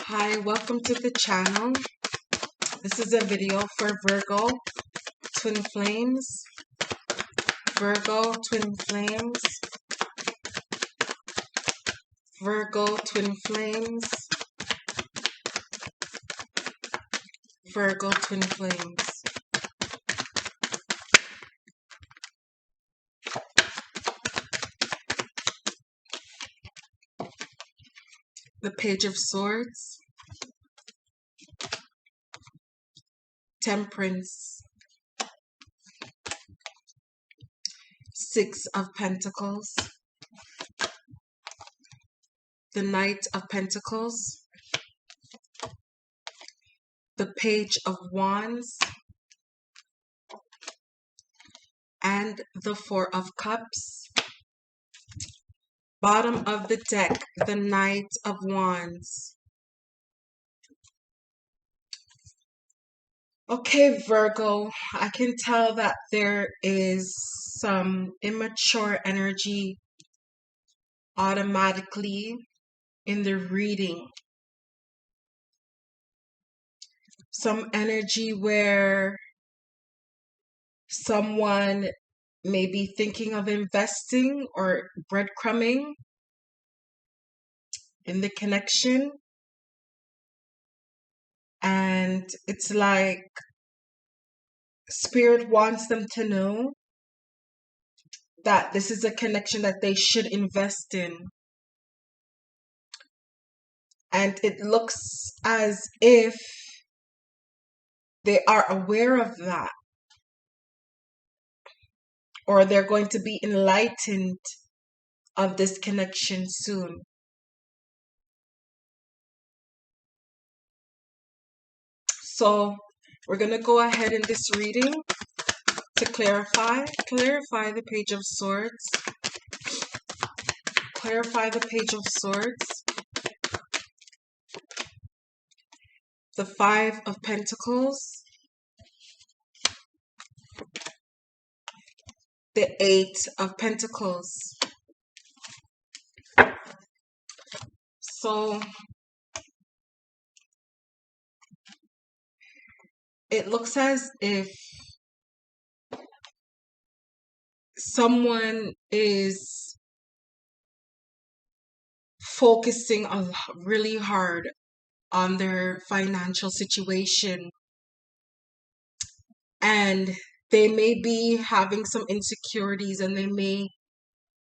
Hi, welcome to the channel. This is a video for Virgo, Twin Flames, Virgo, Twin Flames, Virgo, Twin Flames, Virgo, Twin Flames. The Page of Swords, Temperance, Six of Pentacles, the Knight of Pentacles, the Page of Wands, and the Four of Cups. Bottom of the deck, the Knight of Wands. Okay, Virgo, I can tell that there is some immature energy automatically in the reading. Some energy where someone may be thinking of investing or breadcrumbing in the connection. And it's like Spirit wants them to know that this is a connection that they should invest in. And it looks as if they are aware of that, or they're going to be enlightened of this connection soon. So we're going to go ahead in this reading to clarify the Page of Swords, clarify the Page of Swords, the Five of Pentacles, the Eight of Pentacles. So it looks as if someone is focusing really hard on their financial situation, and they may be having some insecurities, and they may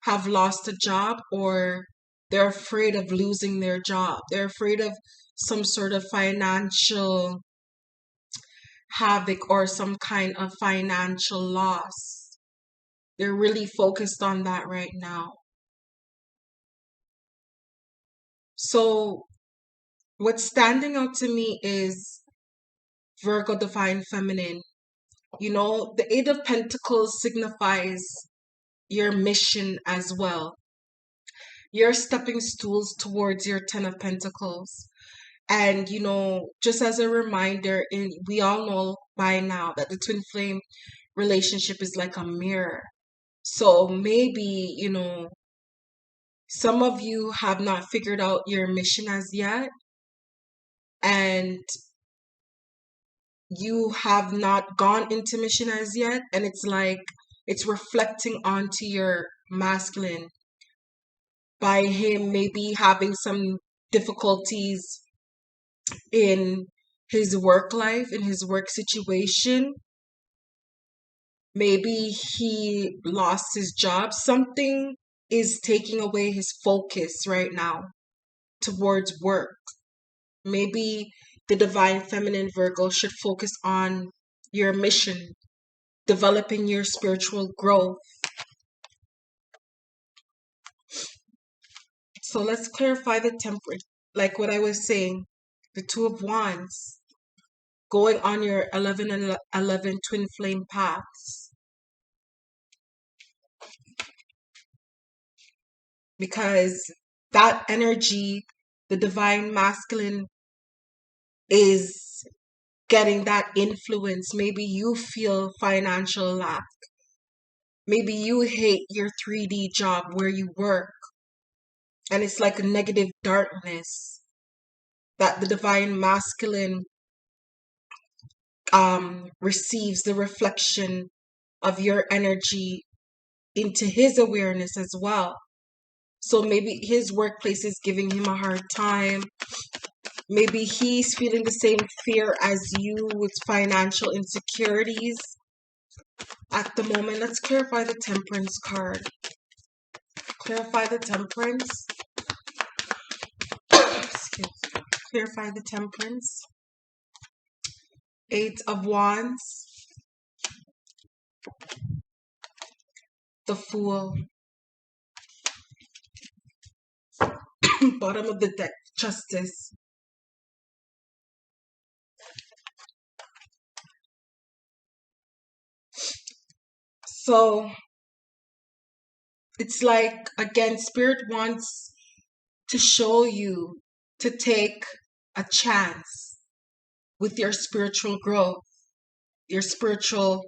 have lost a job, or they're afraid of losing their job. They're afraid of some sort of financial havoc or some kind of financial loss. They're really focused on that right now. So what's standing out to me is Virgo Divine Feminine. You know, the Eight of Pentacles signifies your mission as well. Your stepping stools towards your Ten of Pentacles. And, you know, just as a reminder, we all know by now that the twin flame relationship is like a mirror. So maybe, you know, some of you have not figured out your mission as yet, and you have not gone into mission as yet, and it's like it's reflecting onto your masculine by him maybe having some difficulties in his work life, in his work situation. Maybe he lost his job. Something is taking away his focus right now towards work. Maybe the Divine Feminine Virgo should focus on your mission, developing your spiritual growth. So let's clarify the Temperance. Like what I was saying, the Two of Wands, going on your 11 and 11 twin flame paths. Because that energy, the divine masculine, is getting that influence. Maybe you feel financial lack. Maybe you hate your 3D job where you work, and it's like a negative darkness that the divine masculine receives the reflection of your energy into his awareness as well. So maybe his workplace is giving him a hard time. Maybe he's feeling the same fear as you with financial insecurities at the moment. Let's clarify the Temperance card. Clarify the Temperance. Excuse me. Clarify the Temperance. Eight of Wands. The Fool. Bottom of the deck, Justice. So it's like, again, Spirit wants to show you to take a chance with your spiritual growth, your spiritual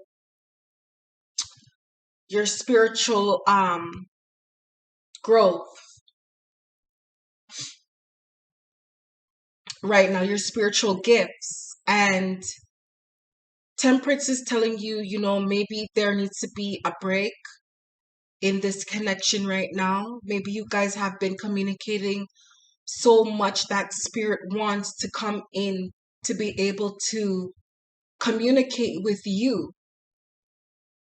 growth right now, your spiritual gifts. And Temperance is telling you, maybe there needs to be a break in this connection right now. Maybe you guys have been communicating so much that Spirit wants to come in to be able to communicate with you.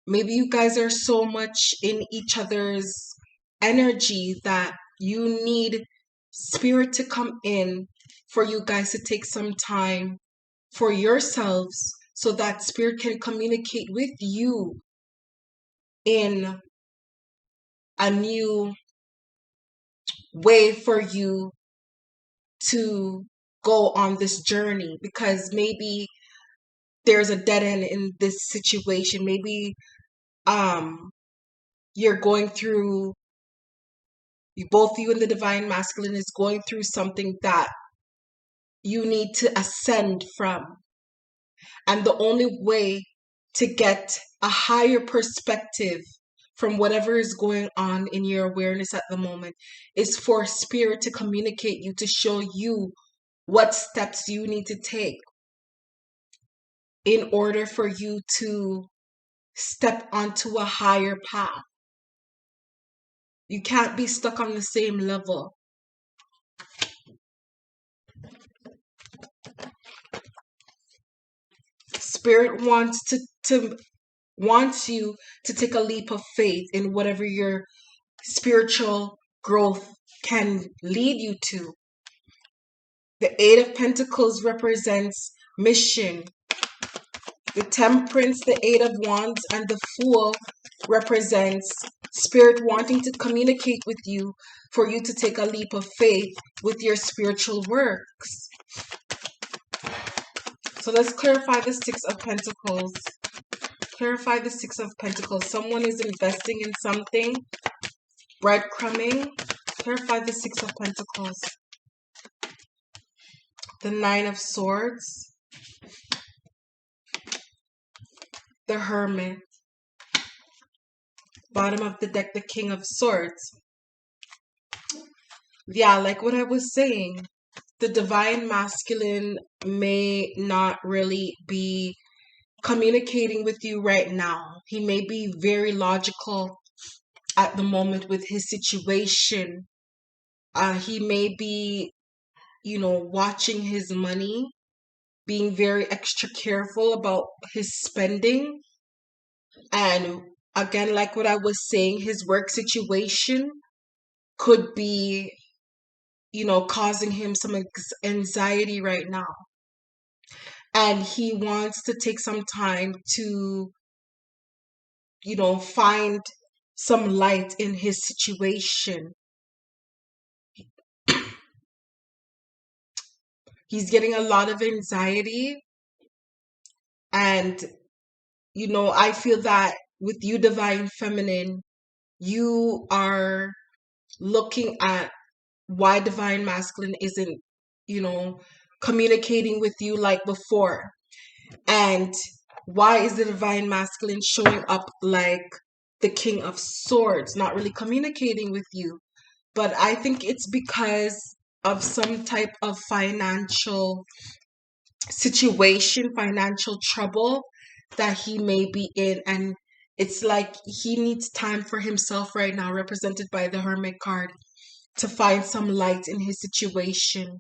Maybe you guys are so much in each other's energy that you need Spirit to come in for you guys to take some time for yourselves so that Spirit can communicate with you in a new way for you to go on this journey, because maybe there's a dead end in this situation. Maybe you're going through, both you and the divine masculine is going through something that you need to ascend from. And the only way to get a higher perspective from whatever is going on in your awareness at the moment is for Spirit to communicate you, to show you what steps you need to take in order for you to step onto a higher path. You can't be stuck on the same level. Spirit wants you to take a leap of faith in whatever your spiritual growth can lead you to. The Eight of Pentacles represents mission. The Temperance, the Eight of Wands, and the Fool represents Spirit wanting to communicate with you for you to take a leap of faith with your spiritual works. So let's clarify the Six of Pentacles. Clarify the Six of Pentacles. Someone is investing in something. Breadcrumbing. Clarify the Six of Pentacles. The Nine of Swords. The Hermit. Bottom of the deck, the King of Swords. Yeah, like what I was saying, the divine masculine may not really be communicating with you right now. He may be very logical at the moment with his situation. He may be, watching his money, being very extra careful about his spending. And again, like what I was saying, his work situation could be, causing him some anxiety right now. And he wants to take some time to, find some light in his situation. He's getting a lot of anxiety. And, I feel that with you, divine feminine, you are looking at why divine masculine isn't, communicating with you like before. And why is the divine masculine showing up like the King of Swords, not really communicating with you? But I think it's because of some type of financial situation, financial trouble that he may be in. And it's like he needs time for himself right now, represented by the Hermit card, to find some light in his situation.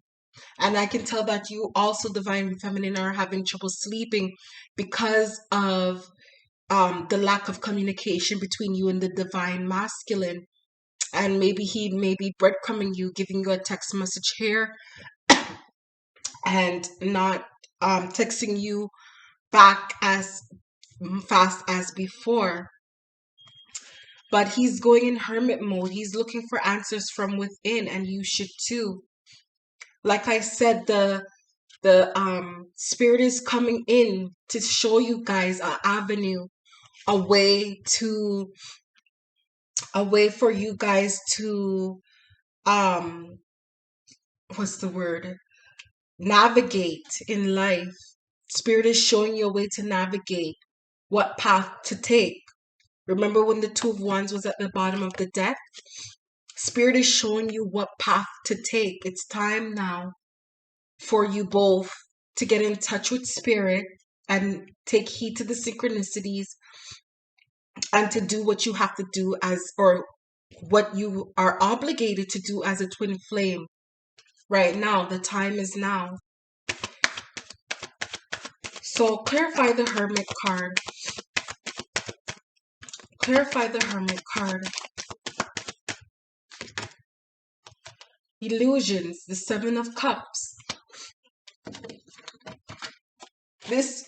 And I can tell that you also, Divine Feminine, are having trouble sleeping because of the lack of communication between you and the Divine Masculine. And maybe he may be breadcrumbing you, giving you a text message here and not texting you back as fast as before. But he's going in hermit mode. He's looking for answers from within, and you should too. Like I said, the spirit is coming in to show you guys an avenue, a way to a way for you guys to um what's the word? Navigate in life. Spirit is showing you a way to navigate, what path to take. Remember when the Two of Wands was at the bottom of the deck? Spirit is showing you what path to take. It's time now for you both to get in touch with Spirit and take heed to the synchronicities and to do what you have to do as, or what you are obligated to do as a twin flame. Right now, the time is now. So clarify the Hermit card. Clarify the Hermit card. Illusions, the Seven of Cups. This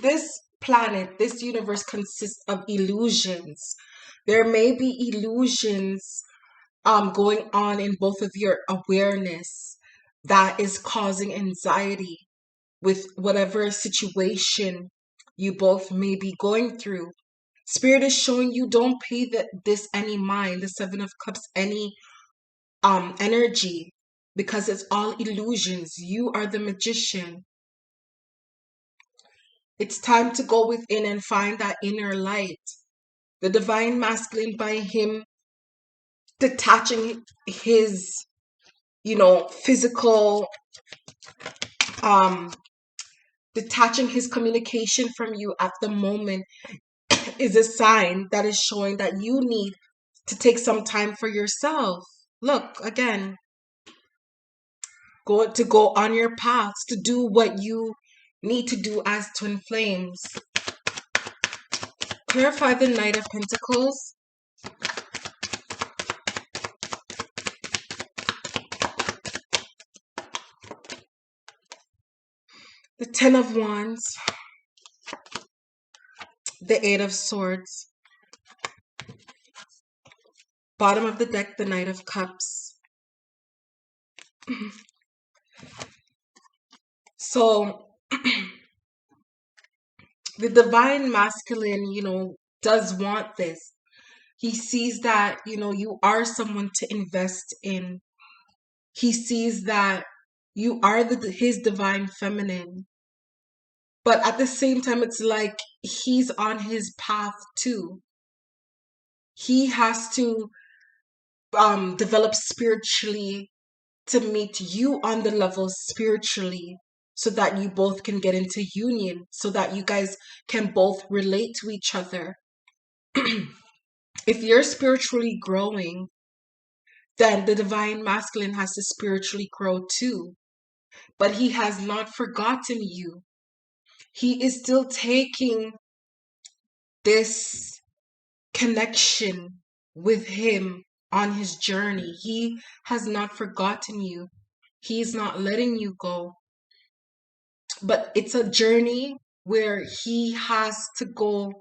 this planet, this universe consists of illusions. There may be illusions going on in both of your awareness that is causing anxiety with whatever situation you both may be going through. Spirit is showing you don't pay this any mind, the Seven of Cups, any energy, because it's all illusions. You are the magician. It's time to go within and find that inner light. The Divine Masculine, by him detaching his, physical, um, detaching his communication from you at the moment, is a sign that is showing that you need to take some time for yourself. Look, again, go on your paths to do what you need to do as twin flames. Clarify the Knight of Pentacles. The Ten of Wands. The Eight of Swords. Bottom of the deck, the Knight of Cups. So the Divine Masculine, does want this. He sees that, you are someone to invest in. He sees that you are his Divine Feminine. But at the same time, it's like he's on his path too. He has to develop spiritually to meet you on the level spiritually, so that you both can get into union, so that you guys can both relate to each other. If you're spiritually growing, then the Divine Masculine has to spiritually grow too. But he has not forgotten you. He is still taking this connection with him on his journey. He has not forgotten you. He's not letting you go. But it's a journey where he has to go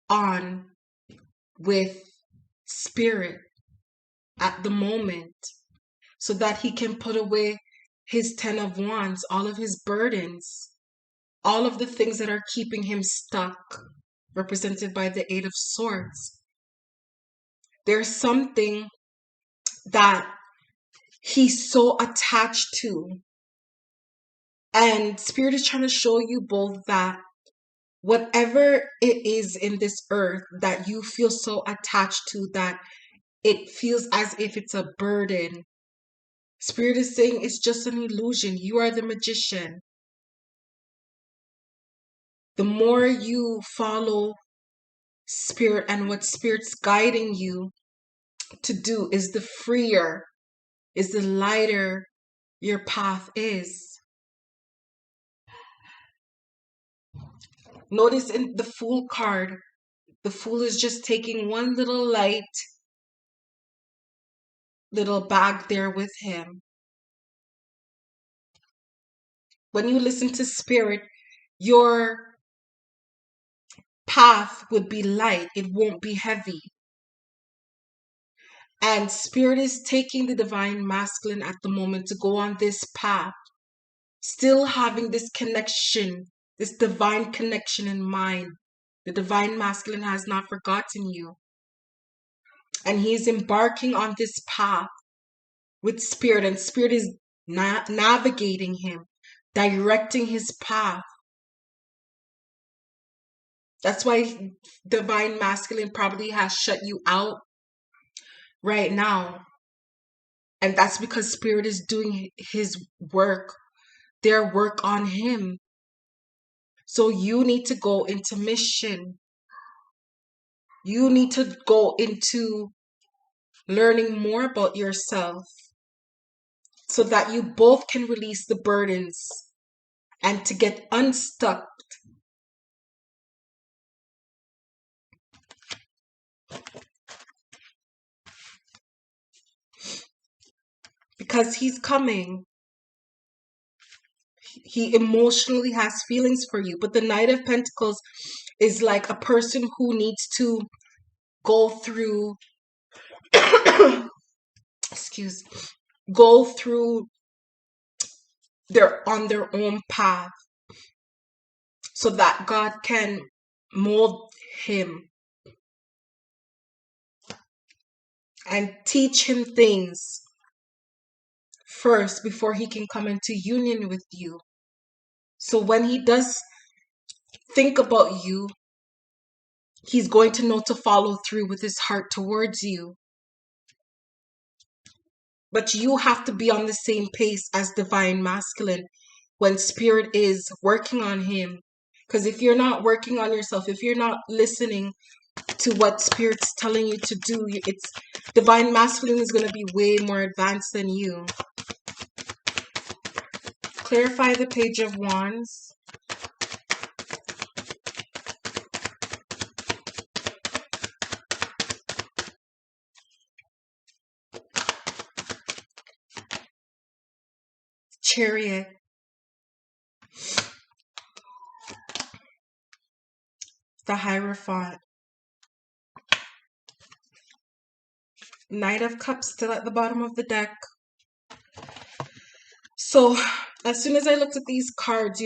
on with Spirit at the moment, so that he can put away his Ten of Wands, all of his burdens, all of the things that are keeping him stuck, represented by the Eight of Swords. There's something that he's so attached to. And Spirit is trying to show you both that whatever it is in this earth that you feel so attached to, that it feels as if it's a burden, Spirit is saying it's just an illusion. You are the magician. The more you follow Spirit and what Spirit's guiding you to do, is the freer, is the lighter your path is. Notice in the Fool card, the Fool is just taking one little light, little bag there with him. When you listen to Spirit, your path would be light, it won't be heavy. And Spirit is taking the divine masculine at the moment to go on this path, still having this connection, this divine connection in mind. The divine masculine has not forgotten you. And he's embarking on this path with Spirit, and Spirit is navigating him, directing his path. That's why divine masculine probably has shut you out right now. And that's because Spirit is doing his work, their work on him. So you need to go into mission. You need to go into learning more about yourself so that you both can release the burdens and to get unstuck. Because he's coming. He emotionally has feelings for you. But the Knight of Pentacles is like a person who needs to go through, go through on their own path so that God can mold him and teach him things first before he can come into union with you. So when he does think about you, he's going to know to follow through with his heart towards you. But you have to be on the same pace as divine masculine when Spirit is working on him. Because if you're not working on yourself, if you're not listening to what Spirit's telling you to do, it's divine masculine is going to be way more advanced than you. Clarify the Page of Wands. Chariot. The Hierophant. Knight of Cups still at the bottom of the deck. So as soon as I looked at these cards,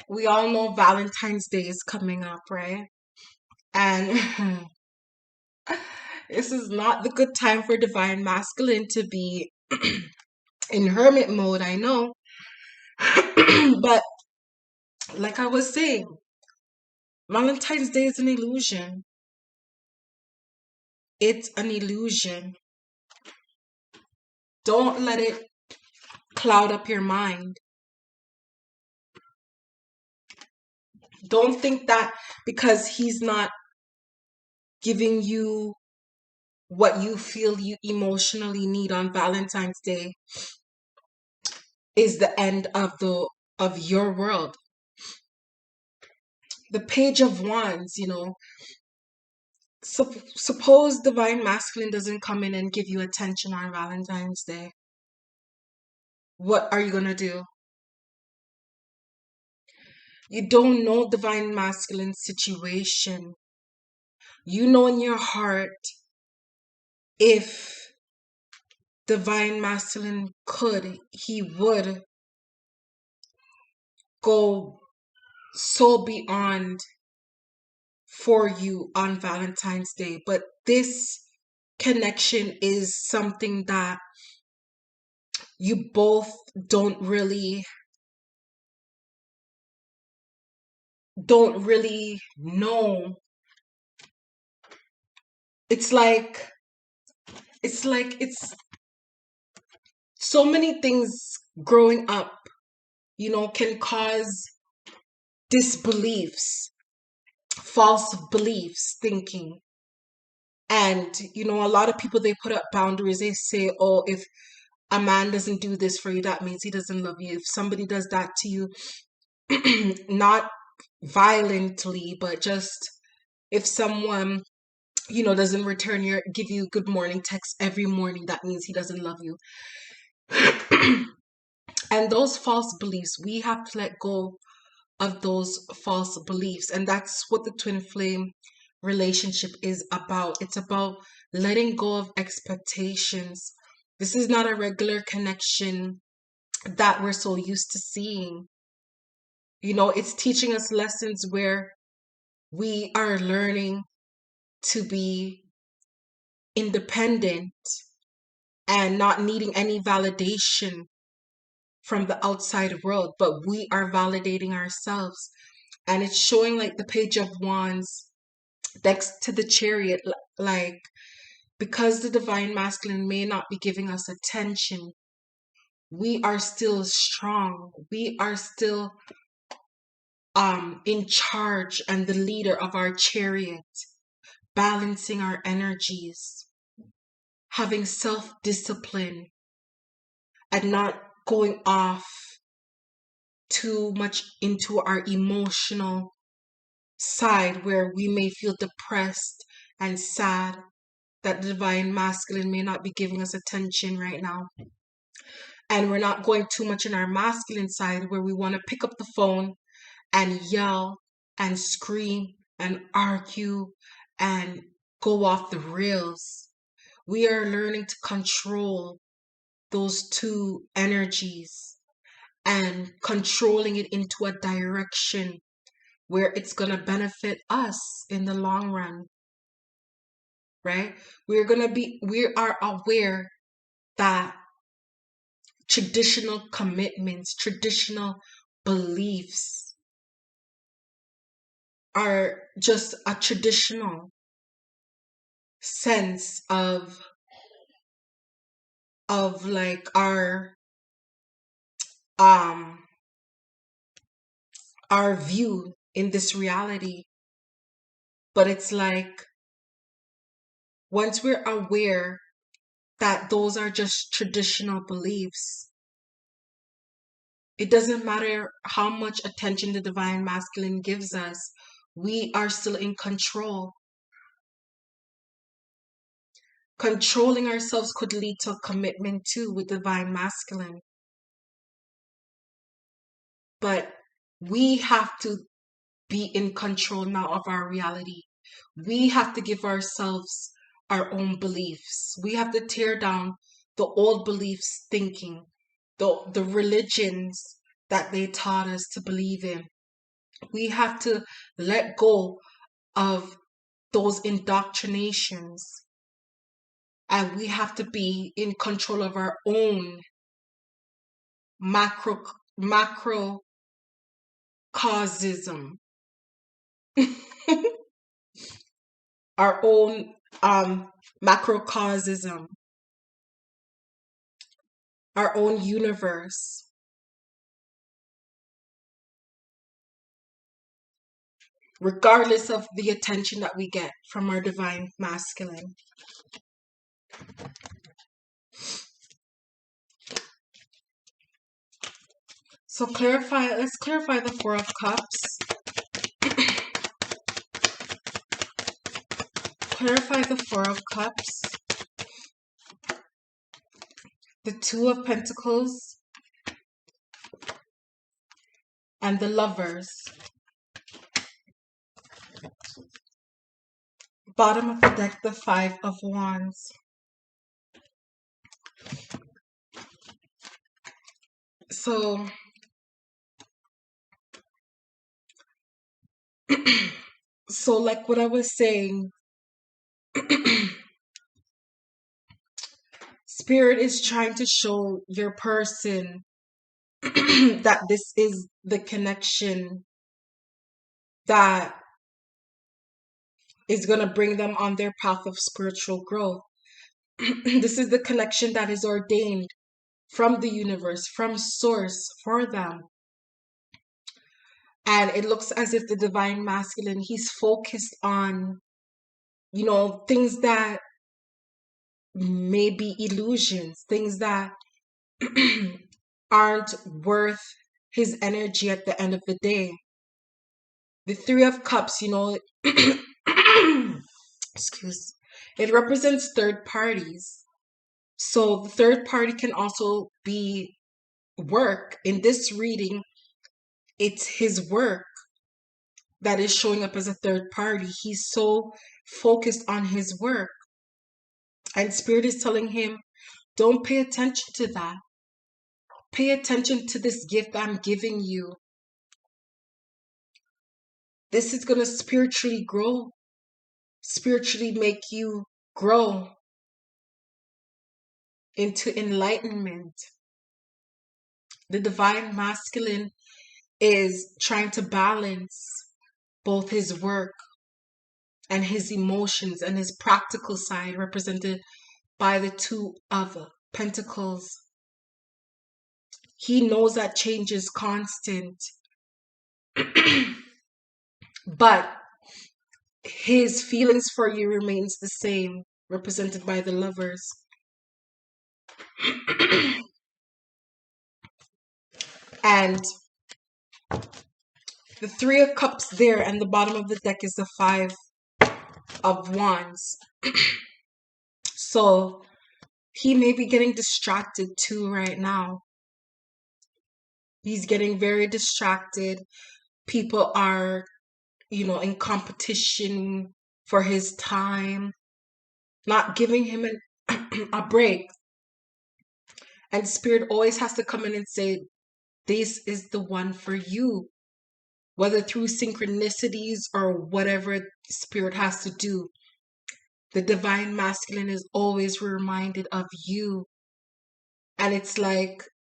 we all know Valentine's Day is coming up, right? And this is not the good time for divine masculine to be in hermit mode, I know. But like I was saying, Valentine's Day is an illusion. It's an illusion. Don't let it cloud up your mind. Don't think that because he's not giving you what you feel you emotionally need on Valentine's Day is the end of your world. The Page of Wands, suppose divine masculine doesn't come in and give you attention on Valentine's Day. What are you gonna do? You don't know divine masculine situation. You know in your heart, if divine masculine could, he would go so beyond for you on Valentine's Day. But this connection is something that you both don't really know. It's like it's like it's so many things growing up, can cause disbeliefs, false beliefs, thinking. And, a lot of people, they put up boundaries. They say, oh, if a man doesn't do this for you, that means he doesn't love you. If somebody does that to you, not violently, but just if someone, doesn't give you good morning text every morning, that means he doesn't love you. And those false beliefs, we have to let go of those false beliefs. And that's what the twin flame relationship is about. It's about letting go of expectations. This is not a regular connection that we're so used to seeing. It's teaching us lessons where we are learning to be independent and not needing any validation from the outside world, but we are validating ourselves. And it's showing like the Page of Wands next to the Chariot, like, because the divine masculine may not be giving us attention, we are still strong. We are still in charge and the leader of our chariot, balancing our energies, having self-discipline, and not going off too much into our emotional side where we may feel depressed and sad that the divine masculine may not be giving us attention right now. And we're not going too much in our masculine side where we want to pick up the phone and yell and scream and argue and go off the rails. We are learning to control those two energies and controlling it into a direction where it's going to benefit us in the long run, right? We are aware that traditional commitments, traditional beliefs are just a traditional sense of like um our view in this reality. But it's like once we're aware that those are just traditional beliefs, it doesn't matter how much attention the divine masculine gives us, we are still in control. Controlling ourselves could lead to a commitment too with divine masculine. But we have to be in control now of our reality. We have to give ourselves our own beliefs. We have to tear down the old beliefs thinking, the religions that they taught us to believe in. We have to let go of those indoctrinations, and we have to be in control of our own macrocosm, our own macrocosm, our own universe. Regardless of the attention that we get from our divine masculine. So let's clarify the Four of Cups. Clarify the Four of Cups. The Two of Pentacles. And the Lovers. Bottom of the deck, the Five of Wands. So like what I was saying, Spirit is trying to show your person that this is the connection that is going to bring them on their path of spiritual growth. This is the connection that is ordained from the universe, from source for them. And it looks as if the divine masculine, he's focused on, things that may be illusions, things that aren't worth his energy at the end of the day. The Three of Cups, excuse, it represents third parties. So the third party can also be work. In this reading, it's his work that is showing up as a third party. He's so focused on his work. And Spirit is telling him, don't pay attention to that. Pay attention to this gift I'm giving you. This is going to spiritually make you grow into enlightenment. The divine masculine is trying to balance both his work and his emotions and his practical side, represented by the Two of Pentacles. He knows that change is constant, but his feelings for you remains the same, represented by the Lovers. And the Three of Cups there, and the bottom of the deck is the Five of Wands. So he may be getting distracted too right now. He's getting very distracted. People are, in competition for his time, not giving him a break. And Spirit always has to come in and say, this is the one for you. Whether through synchronicities or whatever Spirit has to do, the divine masculine is always reminded of you. And it's like